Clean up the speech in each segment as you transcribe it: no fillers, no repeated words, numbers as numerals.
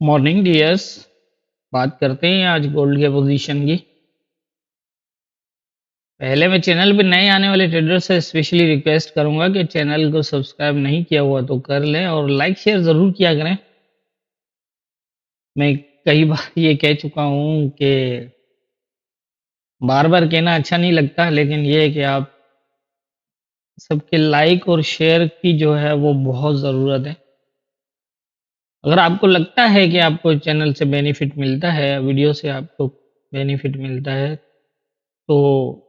Morning dears. बात करते हैं आज गोल्ड के पोजीशन की। पहले मैं चैनल पे नए आने वाले ट्रेडर से स्पेशली रिक्वेस्ट करूंगा कि चैनल को सब्सक्राइब नहीं किया हुआ तो कर लें और लाइक शेयर ज़रूर किया करें। मैं कई बार ये कह चुका हूँ कि बार बार कहना अच्छा नहीं लगता, लेकिन ये है कि आप सबके लाइक और शेयर की जो है वो बहुत ज़रूरत है। अगर आपको लगता है कि आपको चैनल से बेनिफिट मिलता है, वीडियो से आपको बेनिफिट मिलता है, तो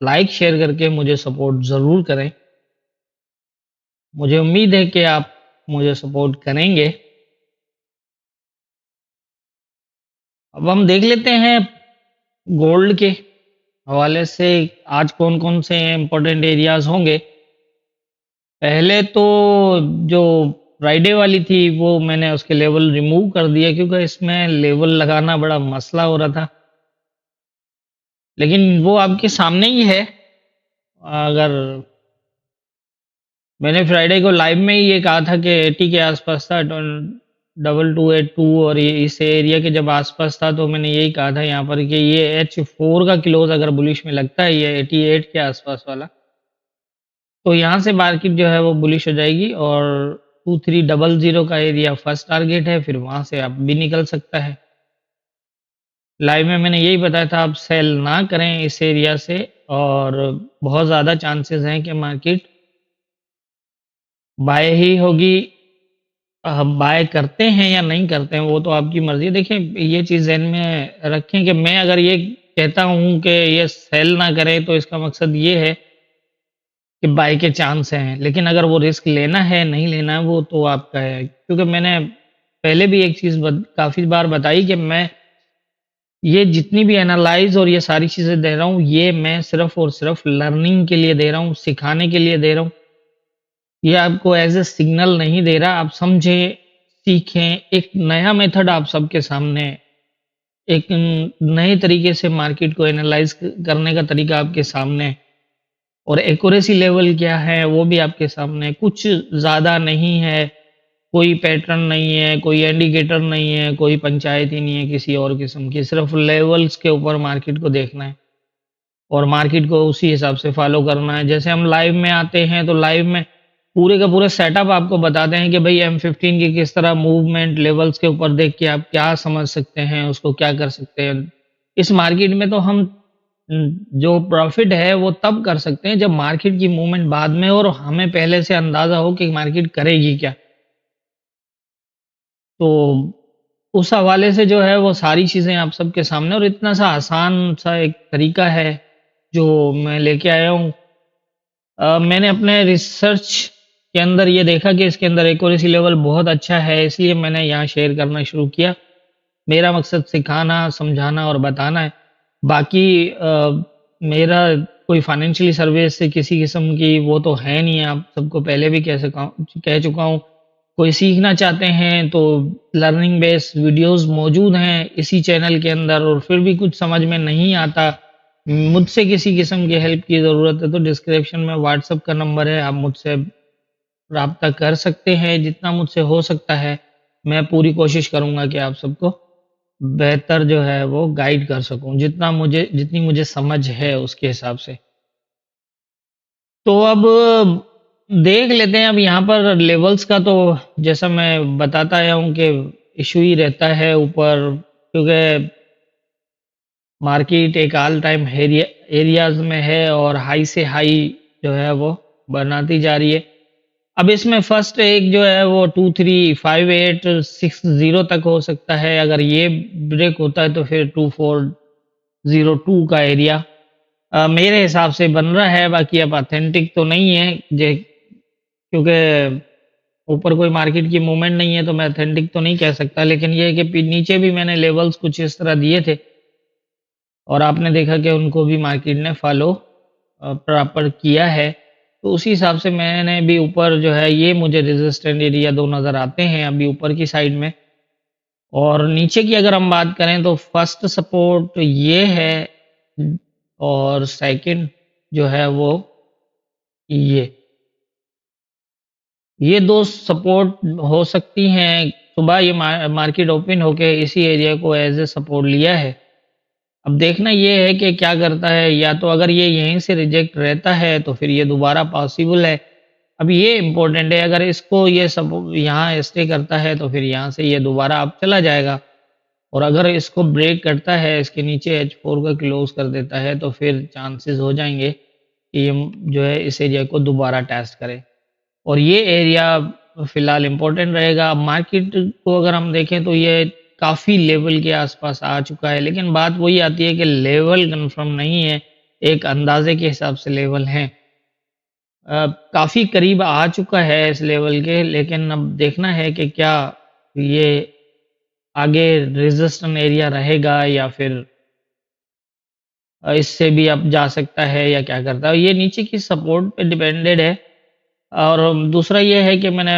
लाइक शेयर करके मुझे सपोर्ट ज़रूर करें। मुझे उम्मीद है कि आप मुझे सपोर्ट करेंगे। अब हम देख लेते हैं गोल्ड के हवाले से आज कौन-कौन से इम्पोर्टेंट एरियाज़ होंगे। पहले तो जो फ्राइडे वाली थी वो मैंने उसके लेवल रिमूव कर दिए, क्योंकि इसमें लेवल लगाना बड़ा मसला हो रहा था। लेकिन वो आपके सामने ही है। अगर मैंने फ्राइडे को लाइव में ही ये कहा था कि 80 के आसपास था, 2282, और ये इस एरिया के जब आसपास था तो मैंने यही कहा था यहाँ पर कि ये H4 का क्लोज अगर बुलिश में लगता है, ये 88 के आसपास वाला, तो यहाँ से मार्केट जो है वो बुलिश हो जाएगी और 2300 का एरिया फर्स्ट टारगेट है, फिर वहाँ से आप भी निकल सकता है। लाइव में मैंने यही बताया था आप सेल ना करें इस एरिया से, और बहुत ज़्यादा चांसेस हैं कि मार्केट बाय ही होगी। बाय करते हैं या नहीं करते हैं वो तो आपकी मर्ज़ी है। देखिए, ये चीज़ ज़हन में रखें कि मैं अगर ये कहता हूँ कि ये सेल ना करें तो इसका मकसद ये है कि बाय के चांस हैं। लेकिन अगर वो रिस्क लेना है, नहीं लेना है, वो तो आपका है। क्योंकि मैंने पहले भी एक चीज़ काफ़ी बार बताई कि मैं ये जितनी भी एनालाइज़ और ये सारी चीज़ें दे रहा हूँ, ये मैं सिर्फ़ और सिर्फ़ लर्निंग के लिए दे रहा हूँ, सिखाने के लिए दे रहा हूँ। ये आपको एज़ अ सिग्नल नहीं दे रहा, आप समझें, सीखें, एक नया मेथड आप सबके सामने, एक नए तरीके से मार्केट को एनालाइज़ करने का तरीका आपके सामने, और एक्यूरेसी लेवल क्या है वो भी आपके सामने। कुछ ज़्यादा नहीं है, कोई पैटर्न नहीं है, कोई इंडिकेटर नहीं है, कोई पंचायत ही नहीं है किसी और किस्म की, सिर्फ़ लेवल्स के ऊपर मार्केट को देखना है और मार्केट को उसी हिसाब से फ़ॉलो करना है। जैसे हम लाइव में आते हैं तो लाइव में पूरे का पूरा सेटअप आपको बताते हैं कि भई M15 की किस तरह मूवमेंट लेवल्स के ऊपर देख के आप क्या समझ सकते हैं, उसको क्या कर सकते हैं। इस मार्केट में तो हम जो प्रॉफ़िट है वो तब कर सकते हैं जब मार्केट की मूवमेंट बाद में हो और हमें पहले से अंदाज़ा हो कि मार्केट करेगी क्या। तो उस हवाले से जो है वो सारी चीज़ें आप सबके सामने, और इतना सा आसान सा एक तरीका है जो मैं लेके आया हूँ। मैंने अपने रिसर्च के अंदर ये देखा कि इसके अंदर एक्यूरेसी लेवल बहुत अच्छा है, इसलिए मैंने यहाँ शेयर करना शुरू किया। मेरा मकसद सिखाना, समझाना और बताना है। बाकी मेरा कोई फाइनेंशियली सर्विस से किसी किस्म की वो तो है नहीं, आप सबको पहले भी कह चुका हूँ। कोई सीखना चाहते हैं तो लर्निंग बेस्ड वीडियोज़ मौजूद हैं इसी चैनल के अंदर, और फिर भी कुछ समझ में नहीं आता, मुझसे किसी किस्म की हेल्प की ज़रूरत है, तो डिस्क्रिप्शन में व्हाट्सएप का नंबर है, आप मुझसे राब्ता कर सकते हैं। जितना मुझसे हो सकता है, मैं पूरी कोशिश करूँगा कि आप सबको बेहतर जो है वो गाइड कर सकूँ, जितनी मुझे समझ है उसके हिसाब से। तो अब देख लेते हैं, अब यहाँ पर लेवल्स का तो जैसा मैं बताता आया हूँ कि इश्यू ही रहता है ऊपर, क्योंकि मार्केट एक ऑल टाइम एरियाज़ में है और हाई से हाई जो है वो बनाती जा रही है। अब इसमें फर्स्ट एक जो है वो 235860 तक हो सकता है। अगर ये ब्रेक होता है तो फिर 2402 का एरिया मेरे हिसाब से बन रहा है। बाकी अब ऑथेंटिक तो नहीं है, जे क्योंकि ऊपर कोई मार्केट की मूवमेंट नहीं है तो मैं ऑथेंटिक तो नहीं कह सकता। लेकिन ये है कि नीचे भी मैंने लेवल्स कुछ इस तरह दिए थे और आपने देखा कि उनको भी मार्केट ने फॉलो प्रॉपर किया है। तो उसी हिसाब से मैंने भी ऊपर जो है ये मुझे रेजिस्टेंट एरिया 2 नज़र आते हैं अभी ऊपर की साइड में। और नीचे की अगर हम बात करें तो फर्स्ट सपोर्ट ये है, और सेकंड जो है वो ये। ये 2 सपोर्ट हो सकती हैं। सुबह ये मार्केट ओपन होके इसी एरिया को एज ए सपोर्ट लिया है। अब देखना ये है कि क्या करता है, या तो अगर ये यहीं से रिजेक्ट रहता है तो फिर ये दोबारा पॉसिबल है। अब ये इम्पोर्टेंट है, अगर इसको ये सब यहाँ स्टे करता है तो फिर यहाँ से ये दोबारा अब चला जाएगा, और अगर इसको ब्रेक करता है, इसके नीचे H4 का क्लोज कर देता है, तो फिर चांसेस हो जाएंगे कि ये जो है इस एरिया को दोबारा टेस्ट करे, और ये एरिया फिलहाल इम्पोर्टेंट रहेगा। मार्केट को अगर हम देखें तो ये काफ़ी लेवल के आसपास आ चुका है, लेकिन बात वही आती है कि लेवल कंफर्म नहीं है, एक अंदाजे के हिसाब से लेवल हैं। काफ़ी करीब आ चुका है इस लेवल के, लेकिन अब देखना है कि क्या ये आगे रेजिस्टेंस एरिया रहेगा या फिर इससे भी अब जा सकता है या क्या करता है। ये नीचे की सपोर्ट पे डिपेंडेड है, और दूसरा ये है कि मैंने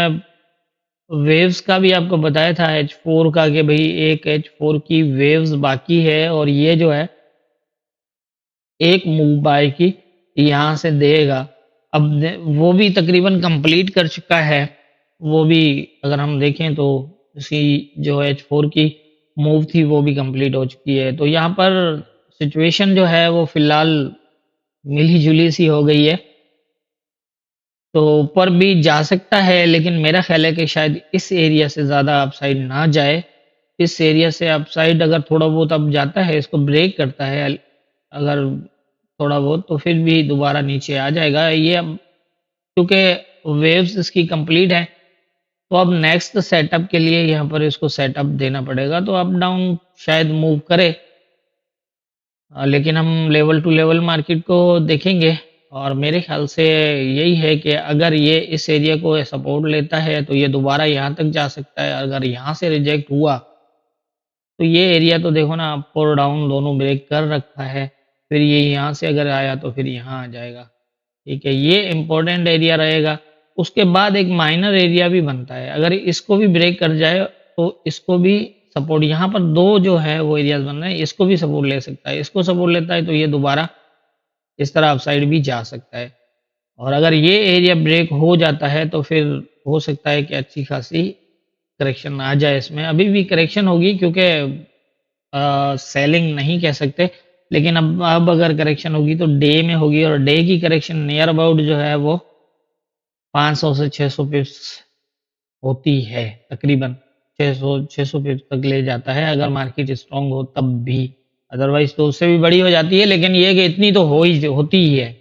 वेव्स का भी आपको बताया था H4 का, कि भई एक H4 की वेव्स बाकी है, और ये जो है एक मूव बाय की यहाँ से देगा। अब वो भी तकरीबन कंप्लीट कर चुका है, वो भी अगर हम देखें तो उसकी जो H4 की मूव थी वो भी कंप्लीट हो चुकी है। तो यहाँ पर सिचुएशन जो है वो फिलहाल मिली-जुली सी हो गई है। तो ऊपर भी जा सकता है, लेकिन मेरा ख़्याल है कि शायद इस एरिया से ज़्यादा अपसाइड ना जाए। इस एरिया से अपसाइड अगर थोड़ा बहुत अब जाता है, इसको ब्रेक करता है अगर थोड़ा बहुत, तो फिर भी दोबारा नीचे आ जाएगा। ये अब क्योंकि वेव्स इसकी कंप्लीट है, तो अब नेक्स्ट सेटअप के लिए यहाँ पर इसको सेटअप देना पड़ेगा, तो अप डाउन शायद मूव करे। लेकिन हम लेवल टू लेवल मार्केट को देखेंगे, और मेरे ख़्याल से यही है कि अगर ये इस एरिया को सपोर्ट लेता है तो ये दोबारा यहाँ तक जा सकता है। अगर यहाँ से रिजेक्ट हुआ तो ये एरिया तो देखो ना, अप और डाउन दोनों ब्रेक कर रखा है, फिर ये यहाँ से अगर आया तो फिर यहाँ आ जाएगा। ठीक है, ये इम्पोर्टेंट एरिया रहेगा। उसके बाद एक माइनर एरिया भी बनता है, अगर इसको भी ब्रेक कर जाए तो इसको भी सपोर्ट, यहाँ पर दो जो है वो एरियाज बन रहे हैं, इसको भी सपोर्ट ले सकता है। इसको सपोर्ट लेता है तो ये दोबारा इस तरह अपसाइड भी जा सकता है, और अगर ये एरिया ब्रेक हो जाता है तो फिर हो सकता है कि अच्छी खासी करेक्शन आ जाए इसमें। अभी भी करेक्शन होगी, क्योंकि सेलिंग नहीं कह सकते, लेकिन अब अगर करेक्शन होगी तो डे में होगी, और डे की करेक्शन नियर अबाउट जो है वो 500 से 600 पिप्स होती है, तकरीबन 600 पिप्स तक ले जाता है अगर मार्केट स्ट्रांग हो तब भी। अदरवाइज तो उससे भी बड़ी हो जाती है, लेकिन ये कि इतनी तो होती ही है।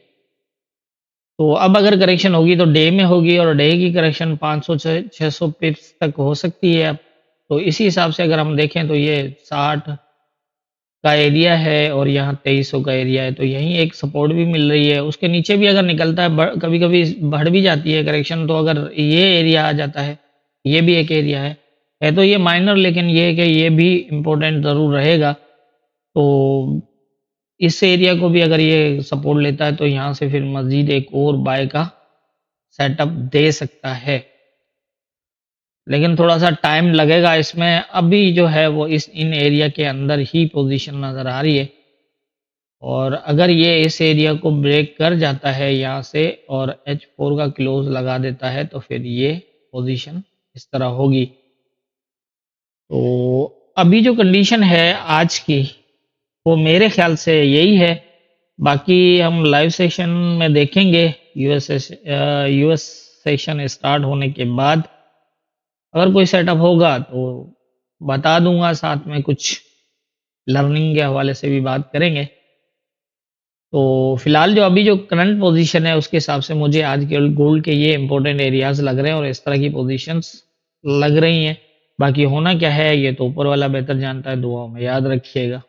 तो अब अगर करेक्शन होगी तो डे में होगी, और डे की करेक्शन 500 से 600 पिप्स तक हो सकती है अब। तो इसी हिसाब से अगर हम देखें तो ये 60 का एरिया है और यहाँ 2300 का एरिया है, तो यहीं एक सपोर्ट भी मिल रही है। उसके नीचे भी अगर निकलता है, कभी-कभी बढ़ भी जाती है करेक्शन, तो अगर ये एरिया आ जाता है, ये भी एक एरिया है। है तो ये माइनर, लेकिन ये है कि ये भी इम्पोर्टेंट ज़रूर रहेगा। तो इस एरिया को भी अगर ये सपोर्ट लेता है तो यहाँ से फिर मज़ीद एक और बाय का सेटअप दे सकता है। लेकिन थोड़ा-सा टाइम लगेगा इसमें, अभी जो है वो इन एरिया के अंदर ही पोज़ीशन नज़र आ रही है। और अगर ये इस एरिया को ब्रेक कर जाता है यहाँ से और H4 का क्लोज लगा देता है, तो फिर ये पोज़ीशन इस तरह होगी। तो अभी जो कंडीशन है आज की, वो मेरे ख़्याल से यही है। बाकी हम लाइव सेशन में देखेंगे, यूएस सेशन स्टार्ट होने के बाद अगर कोई सेटअप होगा तो बता दूँगा, साथ में कुछ लर्निंग के हवाले से भी बात करेंगे। तो फिलहाल जो करंट पोजीशन है उसके हिसाब से मुझे आज के गोल्ड के ये इंपॉर्टेंट एरियाज लग रहे हैं, और इस तरह की पोजीशंस लग रही हैं। बाकी होना क्या है ये तो ऊपर वाला बेहतर जानता है। दुआओं में याद रखिएगा।